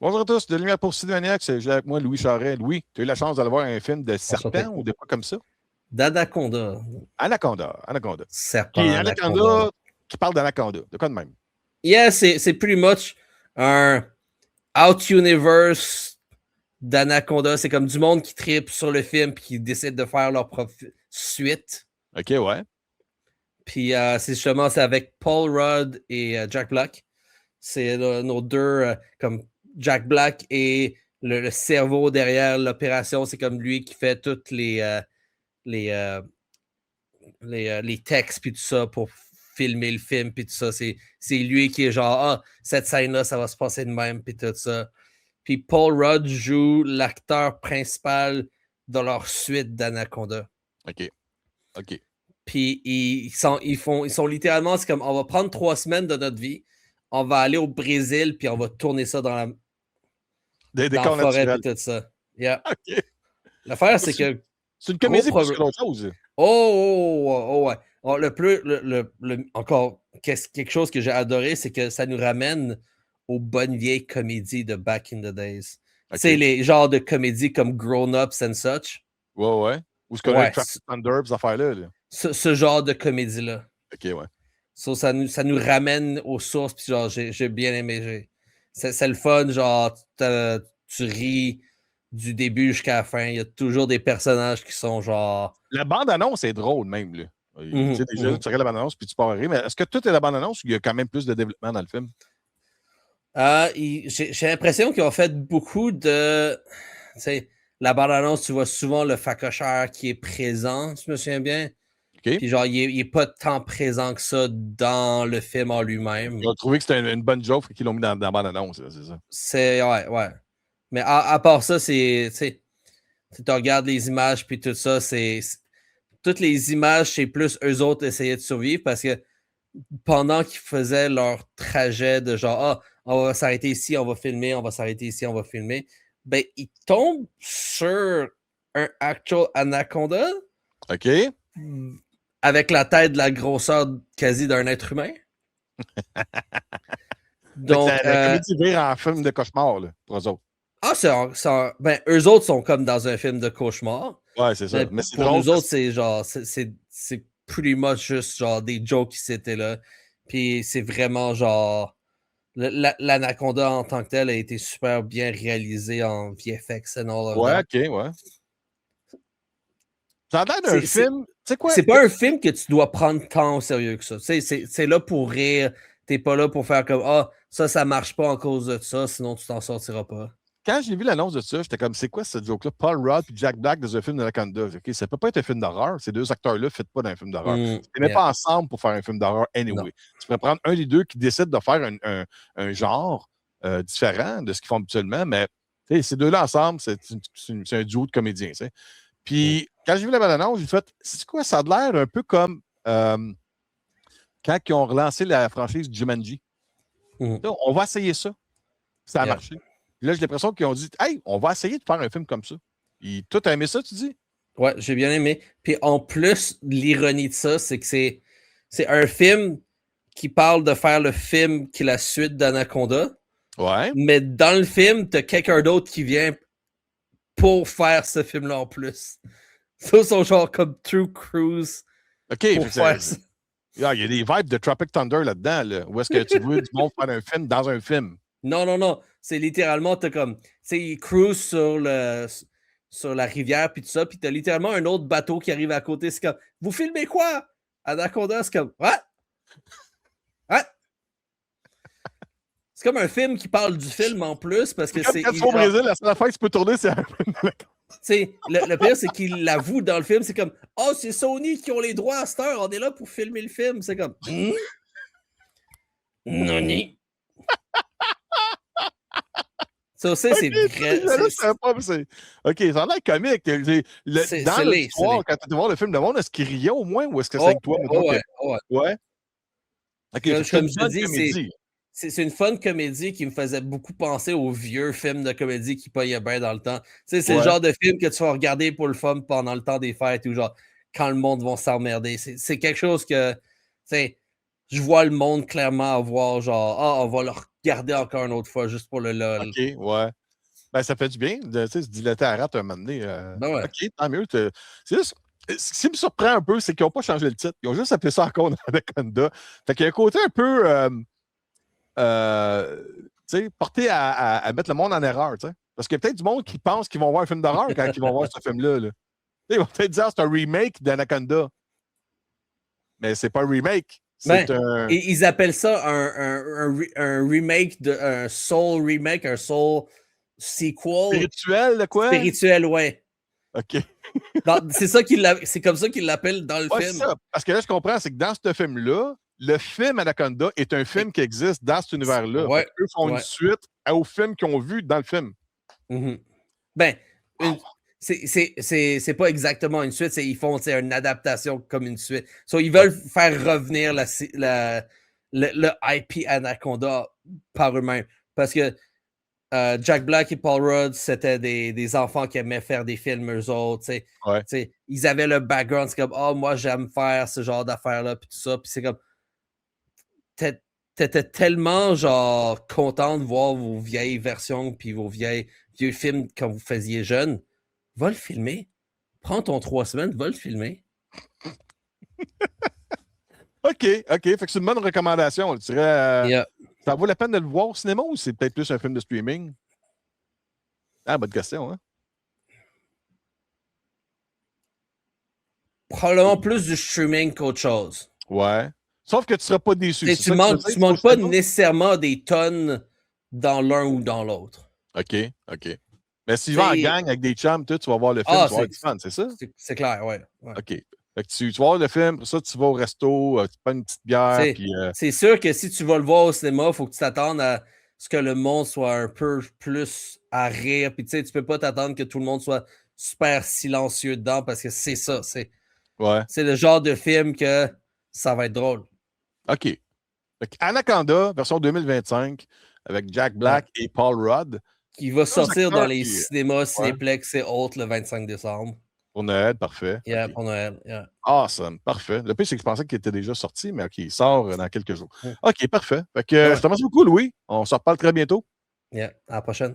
Bonjour à tous, de Lumière pour Cinémaniacs, j'ai avec moi Louis Charret. Louis, tu as eu la chance d'aller voir un film de serpent ou de quoi comme ça? D'Anaconda. Anaconda. Serpent, Anaconda. Anaconda qui parle d'Anaconda, de quoi de même? Yeah, c'est pretty much un out universe d'Anaconda. C'est comme du monde qui tripe sur le film puis qui décide de faire leur propre suite. OK, ouais. Puis c'est avec Paul Rudd et Jack Black. C'est nos deux, comme Jack Black et le cerveau derrière l'opération. C'est comme lui qui fait toutes les textes puis tout ça pour filmer le film puis tout ça. C'est lui qui est genre, cette scène-là, ça va se passer de même puis tout ça. Puis Paul Rudd joue l'acteur principal de leur suite d'Anaconda. OK. Puis ils sont littéralement, c'est comme, on va prendre 3 semaines de notre vie, on va aller au Brésil puis on va tourner ça dans Des la décors forêt puis naturels. tout ça. Yeah. OK. L'affaire, c'est que C'est une comédie plus que l'autre chose. Ouais. Encore, quelque chose que j'ai adoré, c'est que ça nous ramène aux bonnes vieilles comédies de back in the days. OK. C'est les genres de comédies comme Grown Ups and Such. Ouais. Ou ce qu'on a Traffic Thunder, ces affaires-là. Là. Ce genre de comédie-là. OK, ouais. So, ça nous ramène aux sources, puis genre, j'ai bien aimé. C'est le fun, genre, tu ris du début jusqu'à la fin. Il y a toujours des personnages qui sont genre. La bande-annonce est drôle même. Là. Tu sais, déjà, tu regardes la bande-annonce puis tu pars à rire. Mais est-ce que tout est la bande-annonce ou il y a quand même plus de développement dans le film? J'ai l'impression qu'ils ont fait beaucoup de. Tu sais, la bande-annonce, tu vois souvent le facocheur qui est présent, si je me souviens bien. OK. Puis genre, il est pas tant présent que ça dans le film en lui-même. Ils ont trouvé que c'était une bonne joke qu'ils l'ont mis dans la bande-annonce, c'est ça? Ouais. Mais à part ça, tu regardes les images puis tout ça, toutes les images, c'est plus eux autres essayer de survivre parce que pendant qu'ils faisaient leur trajet de genre, on va s'arrêter ici, on va filmer, on va s'arrêter ici, on va filmer, ben, ils tombent sur un actual anaconda. OK. Avec la tête de la grosseur quasi d'un être humain. Donc, la comédie vire en film de cauchemar, là, pour eux autres. Ben, eux autres sont comme dans un film de cauchemar. Ouais, c'est ça. Mais pour nous autres, c'est genre, c'est pretty much juste genre des jokes qui s'étaient là. Puis c'est vraiment genre, l'Anaconda en tant que tel a été super bien réalisé en VFX and all of ouais, that. OK, ouais. Ça a l'air d'un film. C'est quoi? C'est pas un film que tu dois prendre tant au sérieux que ça. C'est là pour rire. T'es pas là pour faire comme ça marche pas en cause de ça, sinon tu t'en sortiras pas. Quand j'ai vu l'annonce de ça, j'étais comme, c'est quoi cette joke-là? Paul Rudd et Jack Black dans un film d'Anaconda. OK, ça peut pas être un film d'horreur. Ces deux acteurs-là ne font pas d'un film d'horreur. Ils ne mettent pas ensemble pour faire un film d'horreur anyway. Non. Tu pourrais prendre un des deux qui décide de faire un genre différent de ce qu'ils font habituellement, mais ces deux-là ensemble, c'est un duo de comédiens. T'sais. Puis, quand j'ai vu la bande-annonce, j'ai fait, c'est quoi? Ça a l'air un peu comme quand ils ont relancé la franchise Jumanji. On va essayer ça. Ça a marché. Puis là, j'ai l'impression qu'ils ont dit, hey, on va essayer de faire un film comme ça. Puis, toi, t'as aimé ça, tu dis? Ouais, j'ai bien aimé. Puis, en plus, l'ironie de ça, c'est que c'est un film qui parle de faire le film qui est la suite d'Anaconda. Ouais. Mais dans le film, t'as quelqu'un d'autre qui vient pour faire ce film-là en plus. Ça, sont genre comme True Cruise. OK. Pour faire ça. Il y a des vibes de Tropic Thunder là-dedans, là, où est-ce que tu veux du monde faire un film dans un film? Non. C'est littéralement, t'as comme, tu sais, il cruise sur la rivière, puis tout ça, puis t'as littéralement un autre bateau qui arrive à côté. C'est comme, vous filmez quoi? Anaconda, c'est comme, what? C'est comme un film qui parle du film en plus, parce que c'est. Quand tu vas au Brésil, la seule affaire que tu peux tourner, c'est un film. Le pire, c'est qu'il l'avoue dans le film. C'est comme, c'est Sony qui ont les droits à cette heure. On est là pour filmer le film. C'est comme, Noni. Ça, c'est vrai. OK, ça a l'air comique. Dans l'histoire, quand tu vas voir le film, le monde, est-ce qu'il riait au moins ou est-ce que c'est avec toi? Ouais. OK, comme je te dis, c'est une fun comédie qui me faisait beaucoup penser aux vieux films de comédie qui payaient bien dans le temps. C'est le genre de film que tu vas regarder pour le fun pendant le temps des fêtes ou genre quand le monde va s'emmerder. C'est quelque chose que, je vois le monde clairement avoir genre, on va leur regarder encore une autre fois, juste pour le LOL. OK, ouais. Ben, ça fait du bien de se dilater à rate un moment donné. Ben ouais. OK, tant mieux. C'est juste, ce qui me surprend un peu, c'est qu'ils n'ont pas changé le titre. Ils ont juste appelé ça encore Anaconda. Fait qu'il y a un côté un peu porté à mettre le monde en erreur. T'sais. Parce qu'il y a peut-être du monde qui pense qu'ils vont voir un film d'horreur quand ils vont voir ce film-là. Là. Ils vont peut-être dire que c'est un remake d'Anaconda. Mais c'est pas un remake. C'est un... Et ils appellent ça un remake, un soul remake, un soul sequel. Spirituel, de quoi? Spirituel, ouais. OK. C'est comme ça qu'ils l'appellent dans le film. C'est ça. Parce que là, je comprends, c'est que dans ce film-là, le film Anaconda est un film qui existe dans cet univers-là. Ouais, eux font une suite au film qu'ils ont vu dans le film. Mm-hmm. Ben, c'est pas exactement une suite, ils font une adaptation comme une suite. Ils veulent faire revenir le IP Anaconda par eux-mêmes. Parce que Jack Black et Paul Rudd, c'était des enfants qui aimaient faire des films, eux autres. Ils avaient le background, c'est comme, oh, moi, j'aime faire ce genre d'affaires-là, puis tout ça. Puis c'est comme, t'étais tellement, genre, content de voir vos vieilles versions, puis vos vieux films quand vous faisiez jeune. Va le filmer. Prends ton 3 semaines, va le filmer. OK. Fait que c'est une bonne recommandation. Tu dirais, ça vaut la peine de le voir au cinéma ou c'est peut-être plus un film de streaming? Ah, bonne question, hein? Probablement plus du streaming qu'autre chose. Ouais. Sauf que tu ne seras pas déçu. Tu manques pas nécessairement des tonnes dans l'un ou dans l'autre. OK. Mais si tu vas en gang avec des chums, tu vas voir le film, tu vas avoir du fun, c'est ça? C'est clair, ouais. OK. Fait que tu vas voir le film, pour ça, tu vas au resto, tu prends une petite bière. C'est sûr que si tu vas le voir au cinéma, il faut que tu t'attendes à ce que le monde soit un peu plus à rire. Puis tu peux pas t'attendre que tout le monde soit super silencieux dedans parce que c'est ça. C'est le genre de film que ça va être drôle. OK. Fait que Anaconda, version 2025, avec Jack Black et Paul Rudd. Qui va sortir dans les cinémas, Cinéplex et autres le 25 décembre. Pour Noël, parfait. Yeah, pour Noël. Yeah. Awesome, parfait. Le pire, c'est que je pensais qu'il était déjà sorti, mais OK, il sort dans quelques jours. OK, parfait. Fait que je te remercie beaucoup, Louis. On se reparle très bientôt. Yeah, à la prochaine.